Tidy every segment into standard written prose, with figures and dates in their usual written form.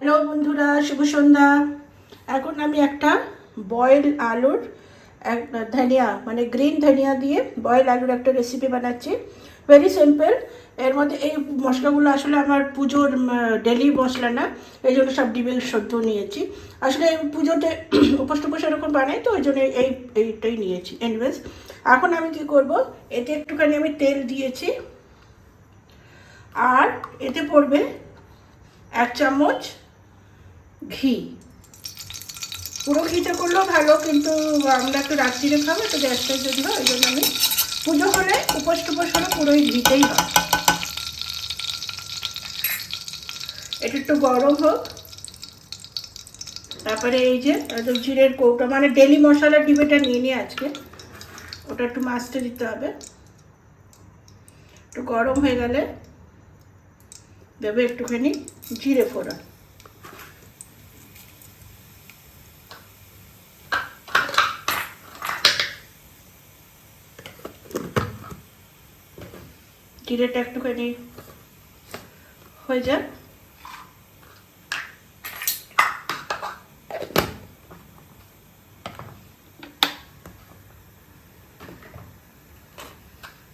Hello বন্ধুরা, শুভ সন্ধ্যা। এখন আমি একটা বয়েল আলুর ধনিয়া মানে গ্রিন ধনিয়া দিয়ে বয়েল আলুর একটা রেসিপি বানাচ্ছি। Very simple. এর মধ্যে এই মশলাগুলো আসলে আমার পুজোর ডেলি মশলা না, এই জন্য সব ডিবেল সদ্য নিয়েছি। আসলে পুজোতে উপোস টুপোস এরকম বানাই, তো ওই জন্য এইটাই নিয়েছি। এনিওয়েজ, এখন আমি কি করব, এতে একটুখানি আমি তেল দিয়েছি, আর এতে পড়বে 1 চামচ ঘি। পুরো ঘিটা করলেও ভালো, কিন্তু আমরা একটু রাত্রিরে খাবো, তো গ্যাসটা যদি হয়, ওই জন্য আমি পুজো হলে উপোস টুপোস হলে পুরোই ঘিতেই হয়। এটা একটু গরম হোক। তারপরে এই যে একদম জিরের কৌটা, মানে ডেলি মশলা ডিবেটা নিয়ে নিয়ে আজকে ওটা একটু মাছতে দিতে হবে। একটু গরম হয়ে গেলে দেবে একটুখানি জিরে ফোড়ন। জিরেটা একটুখানি হয়ে যায়,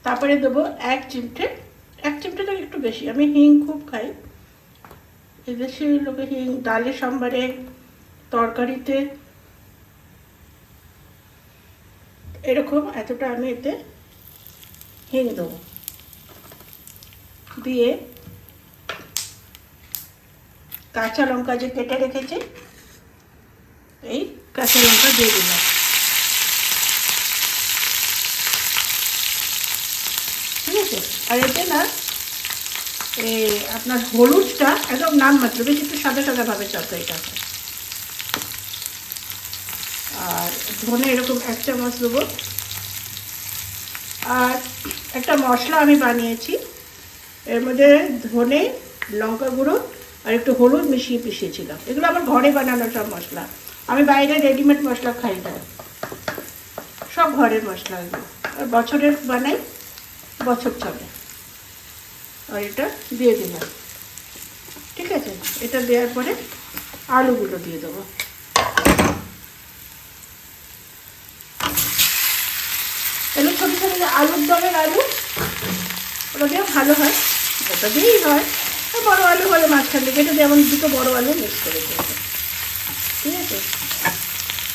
তারপরে দেবো 1 চিমটে, 1 চিমটে তো একটু বেশি, আমি হিং খুব খাই। এদেশের লোকে হিং ডালে, সাম্বারে, তরকারিতে এরকম এতটা আমি এতে হিং দেবো। দিয়ে কাঁচা লঙ্কা যে কেটে রেখেছি, এই কাঁচা লঙ্কা দিয়ে দিলাম। ঠিক আছে। আর এতে না আপনার হলুদটা একদম নাম মাত্র, বেশি একটু সাদা সাদাভাবে তরকারিটা। আর ধনে এরকম 1 চামচ দেবো। আর একটা মশলা আমি বানিয়েছি, এর মধ্যে ধনে, লঙ্কা গুঁড়ো আর একটু হলুদ মিশিয়ে পিষিয়েছিলাম। এগুলো আমার ঘরে বানানো সব মশলা, আমি বাইরে রেডিমেড মশলা খাই না, সব ঘরের মশলা। এগুলো আর বছরের বানাই, বছর চলে। আর এটা দিয়ে দিলাম। ঠিক আছে, এটা দেওয়ার পরে আলুগুলো দিয়ে দেবো। এগুলো ছোটো ছোটো যে আলুর দমের আলু, ওটা দিয়ে ভালো হয়, ওটা দিয়েই হয়। বড়ো আলু হলে মাঝখান থেকে এটা যেমন দুটো বড়ো আলু মিক্স করে দেবো। ঠিক আছে।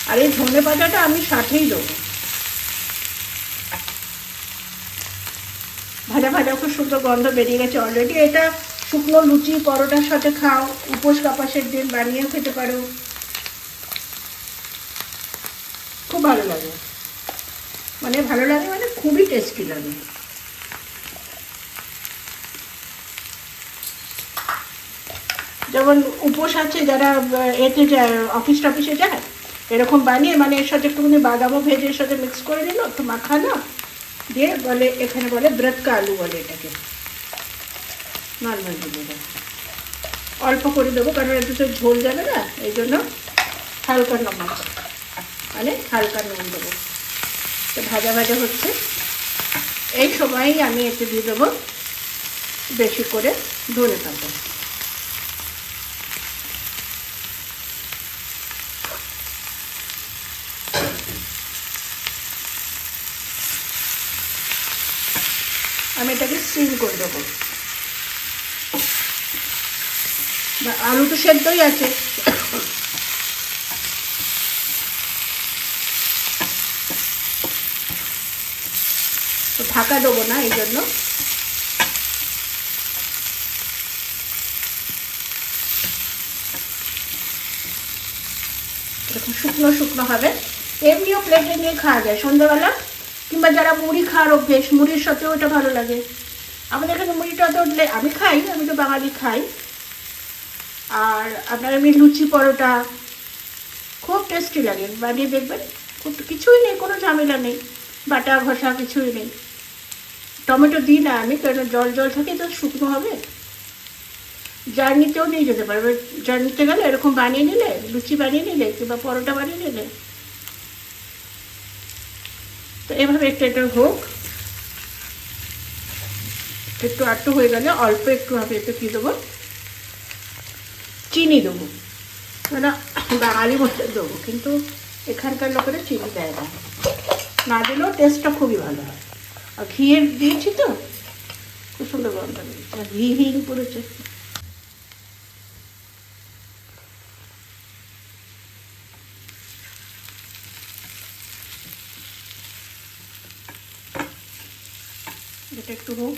আর এই ধনে পাতাটা আমি সাথেই দেবো। ভাজা ভাজা খুব সুন্দর গন্ধ বেরিয়ে গেছে অলরেডি। এটা শুকনো লুচি পরোটার সাথে খাও, উপোস কাপাসের দিন বানিয়েও খেতে পারো, খুব ভালো লাগে। মানে ভালো লাগে মানে খুবই টেস্টি লাগে। যেমন উপোস আছে যারা এতে যায়, অফিস টফিসে যায়, এরকম বানিয়ে মানে এর সাথে একটুখানি বাদামও ভেজে এর সাথে মিক্স করে দিল, একটু মাখানো দিয়ে বলে, এখানে বলে ব্রত কা আলু বলে এটাকে। নর্মাল দিলে অল্প করে দেবো, কারণ একটু তো ঝোল যাবে না, এই জন্য হালকা নমক মানে হালকা নুন দেবো। তো ভাজা ভাজা হচ্ছে, এই সময়ই আমি এতে দিয়ে দেবো বেশি করে ধনে পাতা। আমি এটাকে স্টিম করে দেবো। আলু তো সেদ্ধই আছে, তো ঢাকা দেবো না, এই জন্য এরকম শুকনো শুকনো হবে। এমনিও প্লেটে নিয়ে খাওয়া যায় সন্ধ্যাবেলা, কিংবা যারা মুড়ি খাওয়ার অভ্যেস, মুড়ির সাথেও এটা ভালো লাগে। আমাদের এখানে মুড়িটা তো উঠলে আমি খাই, আমি তো বাঙালি খাই। আর আপনার এমনি লুচি পরোটা খুব টেস্টি লাগে, বানিয়ে দেখবেন। খুব কিছুই নেই, কোনো ঝামেলা নেই, বাটা ঘষা কিছুই নেই। টমেটো দিই না আমি, কারণ জল জল থাকে, তো শুকনো হবে। জার্নিতেও নিয়ে যেতে পারবে, জার্নিতে গেলে এরকম বানিয়ে নিলে, লুচি বানিয়ে নিলে কিংবা পরোটা বানিয়ে নিলে। তো এভাবে একটু এটা হোক, একটু আটটু হয়ে গেলে অল্প একটু হবে এতে কী দেবো, চিনি দেবো, মানে বাঙালি মশলা দেবো, কিন্তু এখানকার লোকেরা চিনি দেয় না, না দিলেও টেস্টটা খুবই ভালো হয়। আর ঘিয়ের দিয়েছি তো, খুব সুন্দর গন্ধ বেরিয়েছে, আর ঘি হিং পড়েছে। এটা একটু হোক।